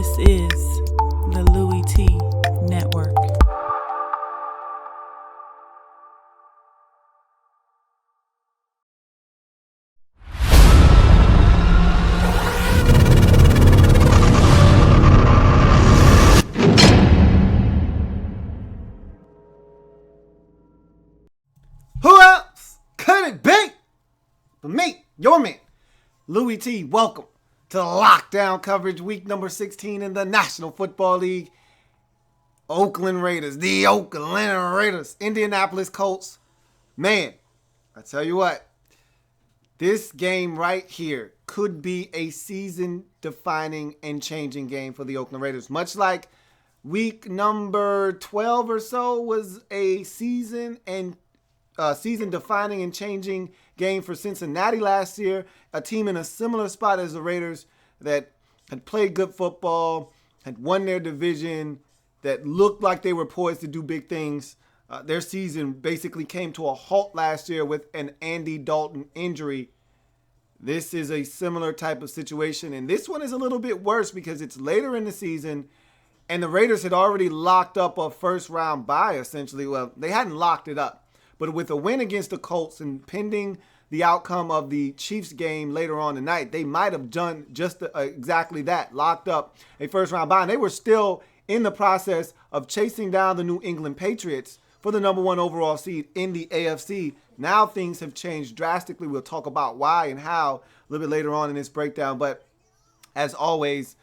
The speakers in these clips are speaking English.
This is the Louie Tee Network. Who else could it be but me, your man, Louie Tee? Welcome to lockdown coverage, week number 16 in the National Football League. Oakland Raiders, the Oakland Raiders, Indianapolis Colts. Man, I tell you what, this game right here could be a season-defining and changing game for the Oakland Raiders. Much like week number 12 or so was a season-defining and changing game for Cincinnati last year, a team in a similar spot as the Raiders that had played good football, had won their division, that looked like they were poised to do big things. Their season basically came to a halt last year with an Andy Dalton injury. This is a similar type of situation, and this one is a little bit worse because it's later in the season, and the Raiders had already locked up a first-round bye, essentially. Well, they hadn't locked it up, but with a win against the Colts and pending the outcome of the Chiefs game later on tonight, they might have done just exactly that, locked up a first-round bye. And they were still in the process of chasing down the New England Patriots for the number one overall seed in the AFC. Now things have changed drastically. We'll talk about why and how a little bit later on in this breakdown. But as always,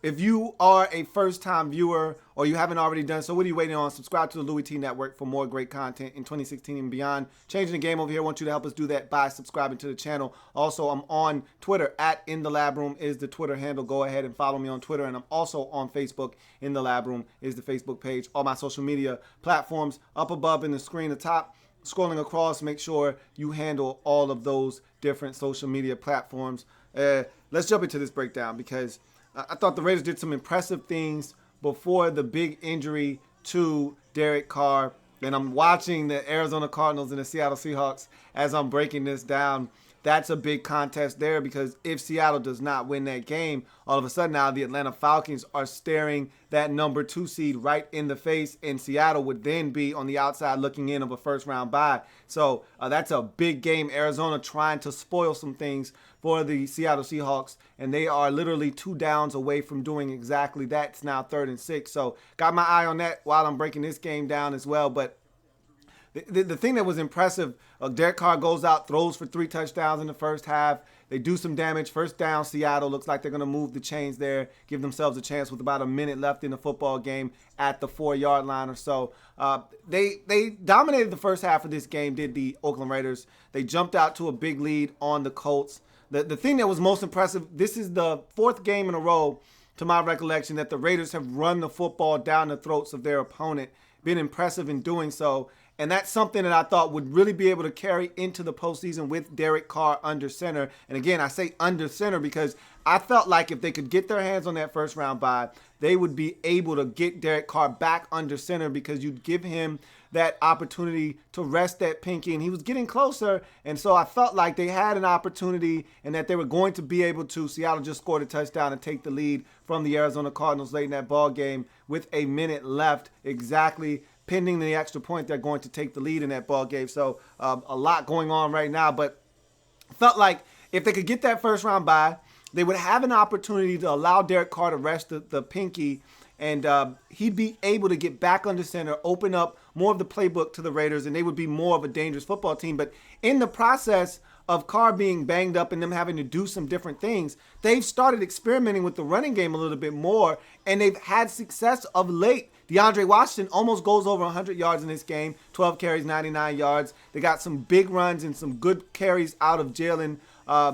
if you are a first-time viewer or you haven't already done so, what are you waiting on? Subscribe to the Louie Tee Network for more great content in 2016 and beyond. Changing the game over here. I want you to help us do that by subscribing to the channel. Also, I'm on Twitter at In The Lab Room is the Twitter handle. Go ahead and follow me on Twitter. And I'm also on Facebook. In The Lab Room is the Facebook page. All my social media platforms up above in the screen, the top. Scrolling across, make sure you handle all of those different social media platforms. Let's jump into this breakdown because I thought the Raiders did some impressive things before the big injury to Derek Carr. And I'm watching the Arizona Cardinals and the Seattle Seahawks as I'm breaking this down. That's a big contest there because if Seattle does not win that game, all of a sudden now the Atlanta Falcons are staring that number 2 seed right in the face, and Seattle would then be on the outside looking in of a first-round bye. So that's a big game. Arizona trying to spoil some things for the Seattle Seahawks, and they are literally 2 downs away from doing exactly that. It's now 3rd and 6. So got my eye on that while I'm breaking this game down as well. But the thing that was impressive, Derek Carr goes out, throws for 3 touchdowns in the first half. They do some damage. First down, Seattle. Looks like they're going to move the chains there, give themselves a chance with about a minute left in the football game at the 4-yard line or so. They dominated the first half of this game, did the Oakland Raiders. They jumped out to a big lead on the Colts. The thing that was most impressive, this is the 4th game in a row, to my recollection, that the Raiders have run the football down the throats of their opponent. Been impressive in doing so. And that's something that I thought would really be able to carry into the postseason with Derek Carr under center. And again, I say under center because I felt like if they could get their hands on that first round bye, they would be able to get Derek Carr back under center because you'd give him that opportunity to rest that pinky. And he was getting closer. And so I felt like they had an opportunity and that they were going to be able to. Seattle just scored a touchdown and take the lead from the Arizona Cardinals late in that ball game with a minute left exactly. Pending the extra point, they're going to take the lead in that ball game. So a lot going on right now. But I felt like if they could get that first round bye, they would have an opportunity to allow Derek Carr to rest the pinky, and he'd be able to get back under center, open up more of the playbook to the Raiders, and they would be more of a dangerous football team. But in the process of Carr being banged up and them having to do some different things, they've started experimenting with the running game a little bit more, and they've had success of late. DeAndre Washington almost goes over 100 yards in this game, 12 carries, 99 yards. They got some big runs and some good carries out of Jalen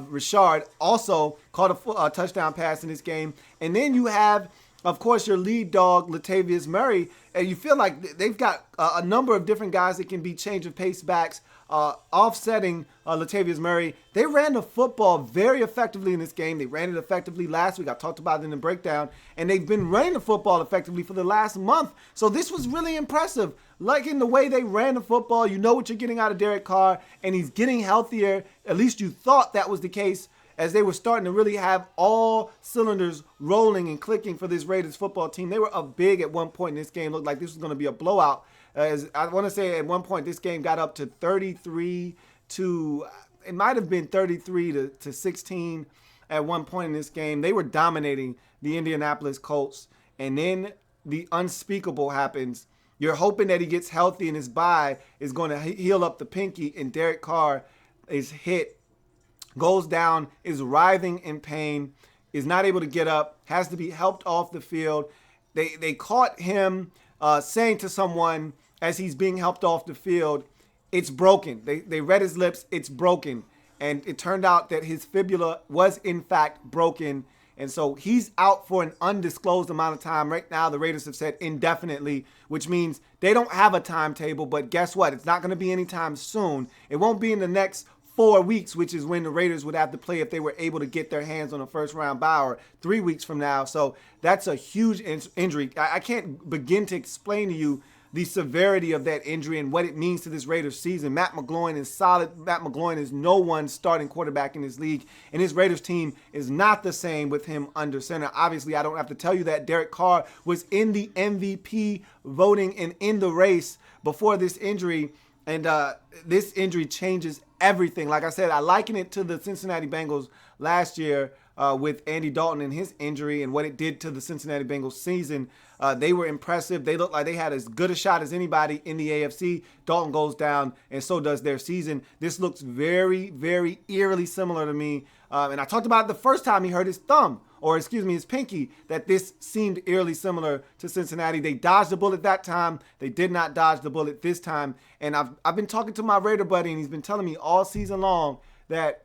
Richard. Also caught a touchdown pass in this game. And then you have, of course, your lead dog, Latavius Murray. And you feel like they've got a number of different guys that can be change of pace backs, offsetting Latavius Murray. They ran the football very effectively in this game. They ran it effectively last week. I talked about it in the breakdown. And they've been running the football effectively for the last month. So this was really impressive. Like in the way they ran the football, you know what you're getting out of Derek Carr, and he's getting healthier. At least you thought that was the case as they were starting to really have all cylinders rolling and clicking for this Raiders football team. They were up big at one point in this game. Looked like this was going to be a blowout. As I want to say at one point this game got up to 33 to, it might have been 33 to 16 at one point in this game. They were dominating the Indianapolis Colts. And then the unspeakable happens. You're hoping that he gets healthy and his bye is going to heal up the pinky, and Derek Carr is hit, goes down, is writhing in pain, is not able to get up, has to be helped off the field. They caught him saying to someone as he's being helped off the field, "It's broken." They read his lips, "It's broken." And it turned out that his fibula was in fact broken. And so he's out for an undisclosed amount of time. Right now, the Raiders have said indefinitely, which means they don't have a timetable. But guess what? It's not going to be anytime soon. It won't be in the next 4 weeks, which is when the Raiders would have to play if they were able to get their hands on a first-round bye, or 3 weeks from now. So that's a huge injury. I can't begin to explain to you the severity of that injury and what it means to this Raiders season. Matt McGloin is solid. Matt McGloin is no one starting quarterback in this league, and his Raiders team is not the same with him under center. Obviously, I don't have to tell you that Derek Carr was in the MVP voting and in the race before this injury, and this injury changes everything. Like I said, I liken it to the Cincinnati Bengals last year with Andy Dalton and his injury and what it did to the Cincinnati Bengals season. They were impressive. They looked like they had as good a shot as anybody in the AFC. Dalton goes down, and so does their season. This looks very, very eerily similar to me. And I talked about it the first time he hurt his thumb, or excuse me, his pinky, that this seemed eerily similar to Cincinnati. They dodged the bullet that time. They did not dodge the bullet this time. And I've been talking to my Raider buddy, and he's been telling me all season long that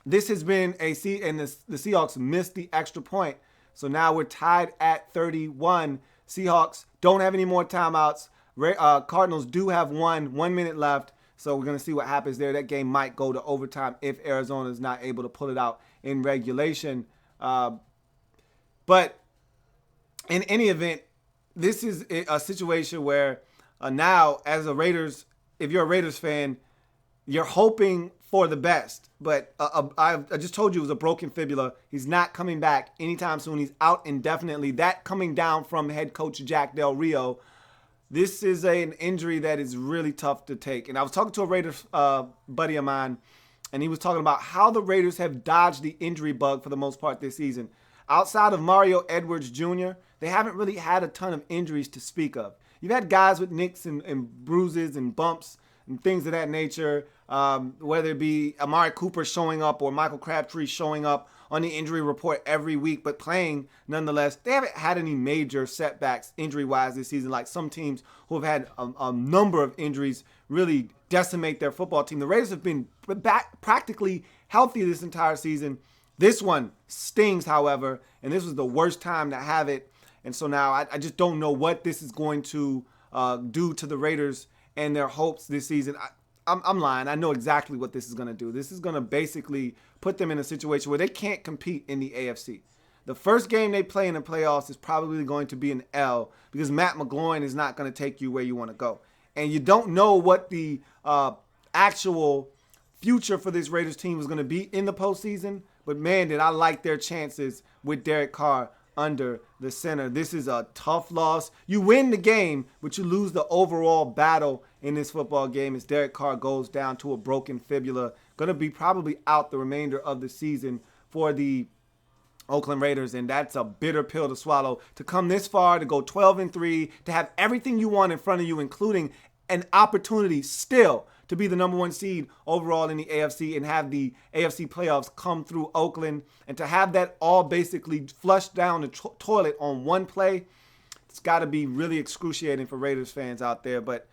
this has been and the Seahawks missed the extra point. So now we're tied at 31. Seahawks don't have any more timeouts. Cardinals do have 1 minute left. So we're going to see what happens there. That game might go to overtime if Arizona is not able to pull it out in regulation. But in any event, this is a situation where now as a Raiders, if you're a Raiders fan, you're hoping for the best. But I just told you it was a broken fibula. He's not coming back anytime soon. He's out indefinitely. That coming down from head coach Jack Del Rio. This is an injury that is really tough to take. And I was talking to a Raiders buddy of mine, and he was talking about how the Raiders have dodged the injury bug for the most part this season. Outside of Mario Edwards Jr., they haven't really had a ton of injuries to speak of. You've had guys with nicks and bruises and bumps and things of that nature, whether it be Amari Cooper showing up or Michael Crabtree showing up on the injury report every week, but playing nonetheless. They haven't had any major setbacks injury-wise this season, like some teams who have had a number of injuries really decimate their football team. The Raiders have been practically healthy this entire season. This one stings, however, and this was the worst time to have it. And so now I just don't know what this is going to do to the Raiders and their hopes this season. I'm lying. I know exactly what this is going to do. This is going to basically put them in a situation where they can't compete in the AFC. The first game they play in the playoffs is probably going to be an L because Matt McGloin is not going to take you where you want to go. And you don't know what the actual future for this Raiders team is going to be in the postseason. But, man, did I like their chances with Derek Carr under the center. This is a tough loss. You win the game, but you lose the overall battle in this football game as Derek Carr goes down to a broken fibula. Going to be probably out the remainder of the season for the Oakland Raiders, and that's a bitter pill to swallow. To come this far, to go 12-3, to have everything you want in front of you, including an opportunity still to be the number 1 seed overall in the AFC and have the AFC playoffs come through Oakland, and to have that all basically flushed down the toilet on one play, it's got to be really excruciating for Raiders fans out there. But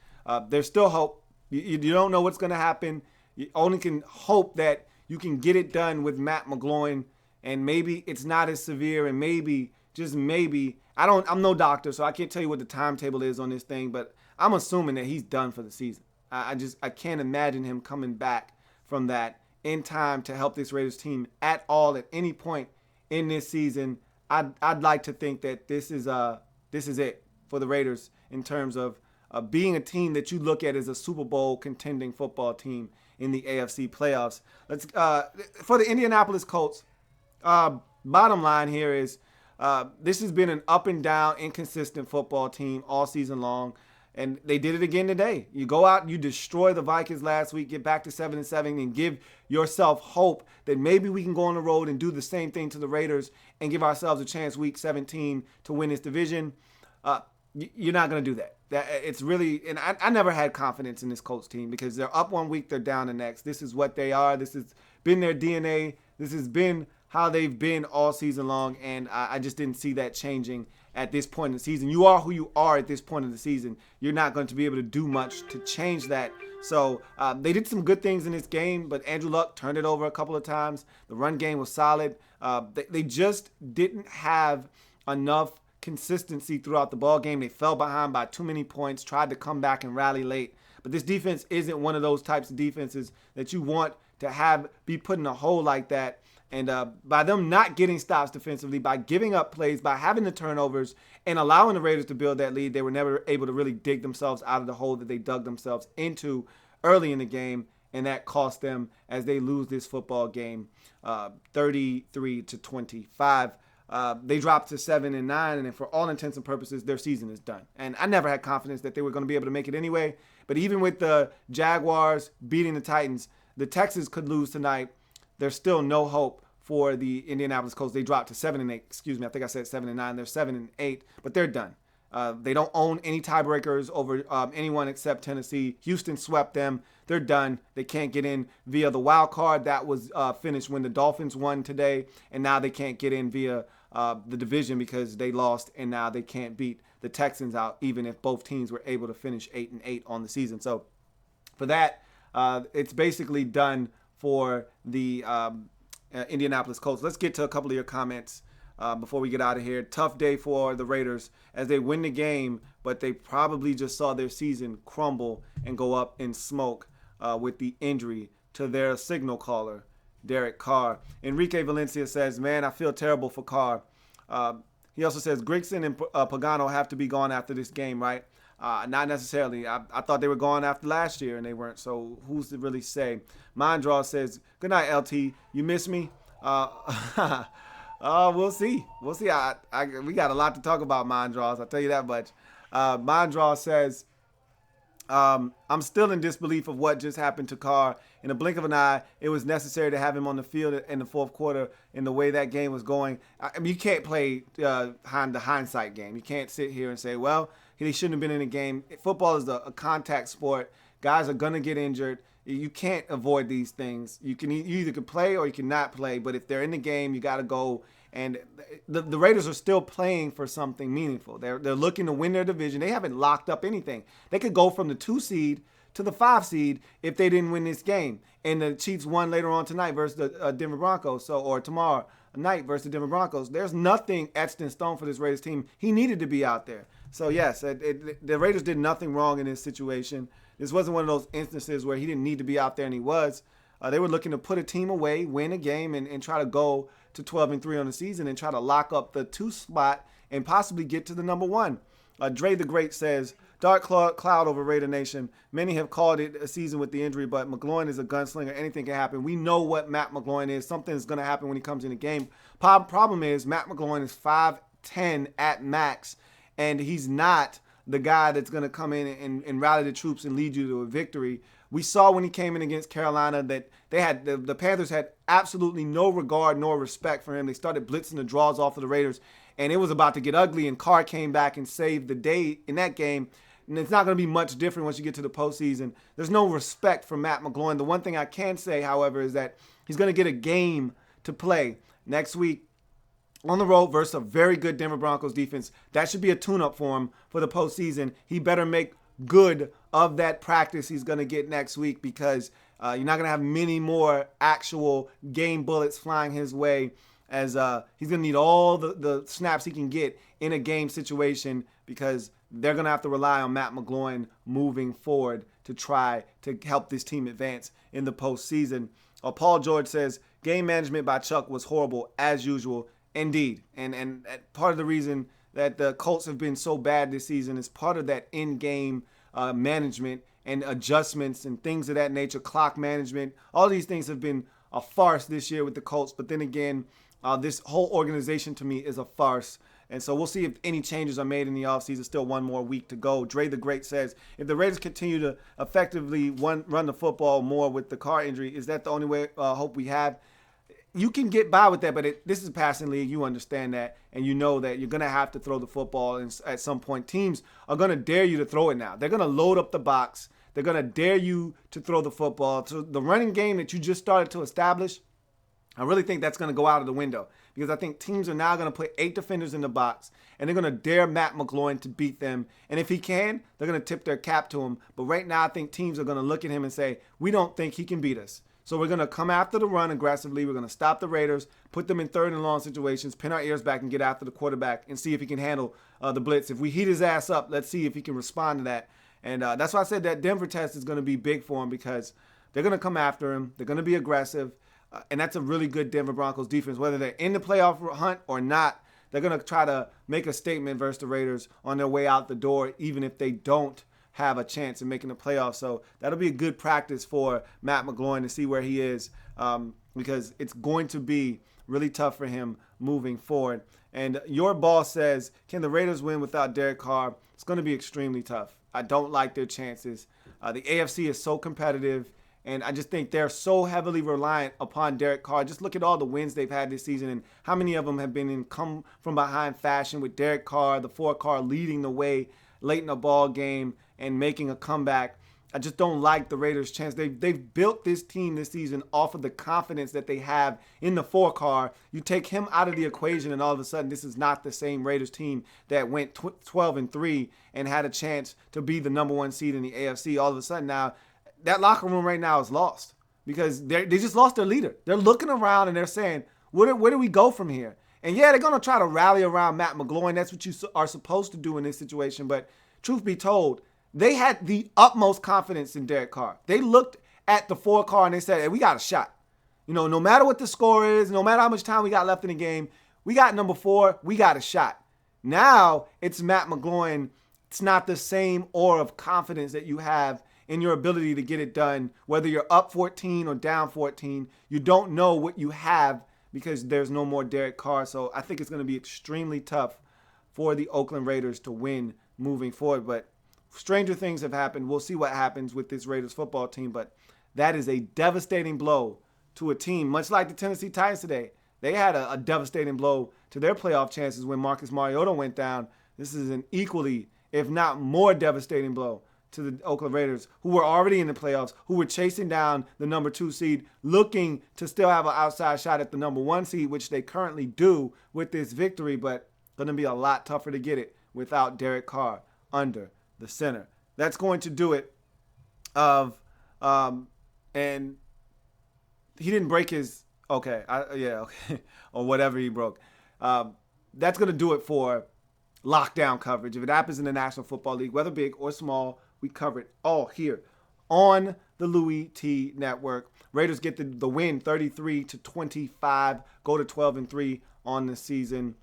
there's still hope. You don't know what's going to happen. You only can hope that you can get it done with Matt McGloin, and maybe it's not as severe, and maybe, just maybe, I'm no doctor, so I can't tell you what the timetable is on this thing, but I'm assuming that he's done for the season. I can't imagine him coming back from that in time to help this Raiders team at all at any point in this season. I'd like to think that this is it for the Raiders in terms of being a team that you look at as a Super Bowl contending football team in the AFC playoffs. Let's for the Indianapolis Colts. Bottom line here is this has been an up and down, inconsistent football team all season long. And they did it again today. You go out, you destroy the Vikings last week, get back to 7-7, and give yourself hope that maybe we can go on the road and do the same thing to the Raiders and give ourselves a chance week 17 to win this division. You're not going to do that. It's really, and I never had confidence in this Colts team because they're up one week, they're down the next. This is what they are. This has been their DNA. This has been how they've been all season long, and I just didn't see that changing at this point in the season. You are who you are at this point in the season. You're not going to be able to do much to change that. So they did some good things in this game, but Andrew Luck turned it over a couple of times. The run game was solid. They just didn't have enough consistency throughout the ball game. They fell behind by too many points, tried to come back and rally late. But this defense isn't one of those types of defenses that you want to be put in a hole like that. And by them not getting stops defensively, by giving up plays, by having the turnovers and allowing the Raiders to build that lead, they were never able to really dig themselves out of the hole that they dug ththemselves into early in the game. And that cost them as they lose this football game 33-25. They dropped to 7-9, and for all intents and purposes, their season is done. And I never had confidence that they were going to be able to make it anyway. But even with the Jaguars beating the Titans, the Texans could lose tonight. There's still no hope for the Indianapolis Colts. They dropped to 7-8. Excuse me, I think I said 7-9. They're 7-8, but they're done. They don't own any tiebreakers over anyone except Tennessee. Houston swept them. They're done. They can't get in via the wild card. That was finished when the Dolphins won today, and now they can't get in via the division because they lost, and now they can't beat the Texans out, even if both teams were able to finish 8-8 on the season. So for that, it's basically done for the Indianapolis Colts. Let's get to a couple of your comments before we get out of here. Tough day for the Raiders as they win the game, but they probably just saw their season crumble and go up in smoke with the injury to their signal caller, Derek Carr. Enrique Valencia says, man, I feel terrible for Carr. He also says, Grigson and Pagano have to be gone after this game, right? Not necessarily. I thought they were gone after last year, and they weren't. So who's to really say? Mondraw says, good night, LT. You miss me? We'll see. We'll see. We got a lot to talk about, Mondraws. I'll tell you that much. Mondraw says, I'm still in disbelief of what just happened to Carr. In a blink of an eye, it was necessary to have him on the field in the fourth quarter in the way that game was going. I mean, you can't play the hindsight game. You can't sit here and say, well, he shouldn't have been in the game. Football is a contact sport. Guys are going to get injured. You can't avoid these things. You either can play or you cannot play. But if they're in the game, you got to go. And the Raiders are still playing for something meaningful. They're looking to win their division. They haven't locked up anything. They could go from the 2 seed to the 5 seed if they didn't win this game. And the Chiefs won later on tonight versus the Denver Broncos, or tomorrow night versus the Denver Broncos. There's nothing etched in stone for this Raiders team. He needed to be out there. So, yes, the Raiders did nothing wrong in this situation. This wasn't one of those instances where he didn't need to be out there, and he was. They were looking to put a team away, win a game, and try to go to 12-3 on the season and try to lock up the 2 spot and possibly get to the number 1. Dre the Great says, dark cloud over Raider Nation. Many have called it a season with the injury, but McGloin is a gunslinger. Anything can happen. We know what Matt McGloin is. Something is going to happen when he comes in the game. Problem is Matt McGloin is 5'10" at max, and he's not the guy that's going to come in and rally the troops and lead you to a victory. We saw when he came in against Carolina that the Panthers had absolutely no regard nor respect for him. They started blitzing the draws off of the Raiders, and it was about to get ugly, and Carr came back and saved the day in that game. And it's not going to be much different once you get to the postseason. There's no respect for Matt McGloin. The one thing I can say, however, is that he's going to get a game to play next week on the road versus a very good Denver Broncos defense. That should be a tune-up for him for the postseason. He better make good of that practice he's going to get next week, because you're not going to have many more actual game bullets flying his way, as he's going to need all the snaps he can get in a game situation, because they're going to have to rely on Matt McGloin moving forward to try to help this team advance in the postseason. Paul George says, game management by Chuck was horrible as usual. Indeed. And part of the reason that the Colts have been so bad this season is part of that in-game management and adjustments and things of that nature, clock management. All these things have been a farce this year with the Colts. But then again, this whole organization to me is a farce. And so we'll see if any changes are made in the offseason. Still one more week to go. Dre the Great says, if the Raiders continue to effectively run the football more with the Carr injury, is that the only way hope we have? You can get by with that, but this is a passing league. You understand that, and you know that you're going to have to throw the football at some point. Teams are going to dare you to throw it now. They're going to load up the box. They're going to dare you to throw the football. So the running game that you just started to establish, I really think that's going to go out of the window because I think teams are now going to put 8 defenders in the box, and they're going to dare Matt McGloin to beat them. And if he can, they're going to tip their cap to him. But right now I think teams are going to look at him and say, we don't think he can beat us. So we're going to come after the run aggressively. We're going to stop the Raiders, put them in third and long situations, pin our ears back and get after the quarterback and see if he can handle the blitz. If we heat his ass up, let's see if he can respond to that. And that's why I said that Denver test is going to be big for him because they're going to come after him. They're going to be aggressive. And that's a really good Denver Broncos defense. Whether they're in the playoff hunt or not, they're going to try to make a statement versus the Raiders on their way out the door, even if they don't have a chance in making the playoffs. So that'll be a good practice for Matt McGloin to see where he is because it's going to be really tough for him moving forward. And your boss says, can the Raiders win without Derek Carr? It's going to be extremely tough. I don't like their chances. The AFC is so competitive, and I just think they're so heavily reliant upon Derek Carr. Just look at all the wins they've had this season and how many of them have been in come from behind fashion with Derek Carr, the 4 leading the way late in the ball game and making a comeback. I just don't like the Raiders' chance. They've built this team this season off of the confidence that they have in the 4. You take him out of the equation, and all of a sudden, this is not the same Raiders team that went 12-3 and had a chance to be the number 1 seed in the AFC. All of a sudden, now that locker room right now is lost because they just lost their leader. They're looking around and they're saying, where do we go from here? And yeah, they're going to try to rally around Matt McGloin. That's what you are supposed to do in this situation. But truth be told, they had the utmost confidence in Derek Carr. They looked at the 4 and they said, hey, we got a shot. You know, no matter what the score is, no matter how much time we got left in the game, we got number 4, we got a shot. Now it's Matt McGloin. It's not the same aura of confidence that you have in your ability to get it done, whether you're up 14 or down 14. You don't know what you have because there's no more Derek Carr. So I think it's going to be extremely tough for the Oakland Raiders to win moving forward. But stranger things have happened. We'll see what happens with this Raiders football team. But that is a devastating blow to a team, much like the Tennessee Titans today. They had a devastating blow to their playoff chances when Marcus Mariota went down. This is an equally, if not more devastating blow to the Oakland Raiders, who were already in the playoffs, who were chasing down the number 2 seed, looking to still have an outside shot at the number 1 seed, which they currently do with this victory, but going to be a lot tougher to get it without Derek Carr under the center. That's going to do it. And he didn't break his, okay, or whatever he broke. That's going to do it for lockdown coverage. If it happens in the National Football League, whether big or small, we cover it all here on the Louie Tee Network. Raiders get the win 33-25, go to 12-3 on the season.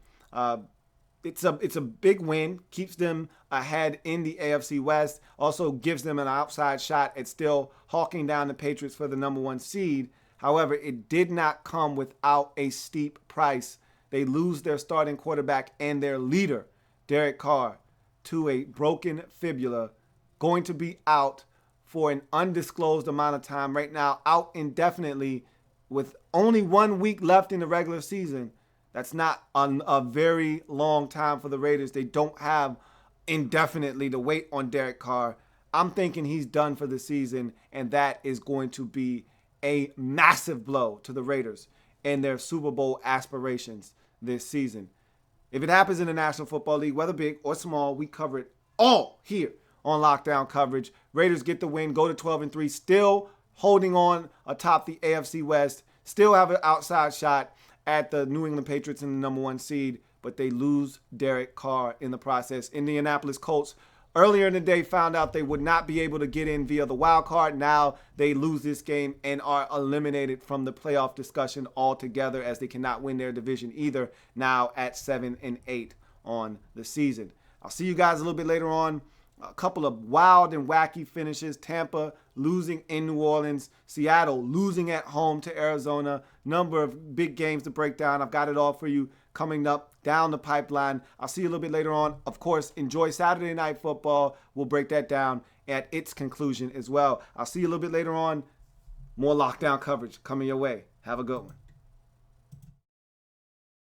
It's a big win, keeps them ahead in the AFC West, also gives them an outside shot at still hawking down the Patriots for the number 1 seed. However, it did not come without a steep price. They lose their starting quarterback and their leader, Derek Carr, to a broken fibula, going to be out for an undisclosed amount of time right now, out indefinitely with only 1 week left in the regular season. That's not a very long time for the Raiders. They don't have indefinitely to wait on Derek Carr. I'm thinking he's done for the season, and that is going to be a massive blow to the Raiders and their Super Bowl aspirations this season. If it happens in the National Football League, whether big or small, we cover it all here on Lockdown Coverage. Raiders get the win, go to 12-3, still holding on atop the AFC West, still have an outside shot at the New England Patriots in the number 1 seed, but they lose Derek Carr in the process. Indianapolis Colts earlier in the day found out they would not be able to get in via the wild card. Now they lose this game and are eliminated from the playoff discussion altogether as they cannot win their division either, now at 7-8 on the season. I'll see you guys a little bit later on A couple of wild and wacky finishes. Tampa losing in New Orleans. Seattle losing at home to Arizona. Number of big games to break down. I've got it all for you coming up down the pipeline. I'll see you a little bit later on. Of course, enjoy Saturday Night Football. We'll break that down at its conclusion as well. I'll see you a little bit later on. More lockdown coverage coming your way. Have a good one.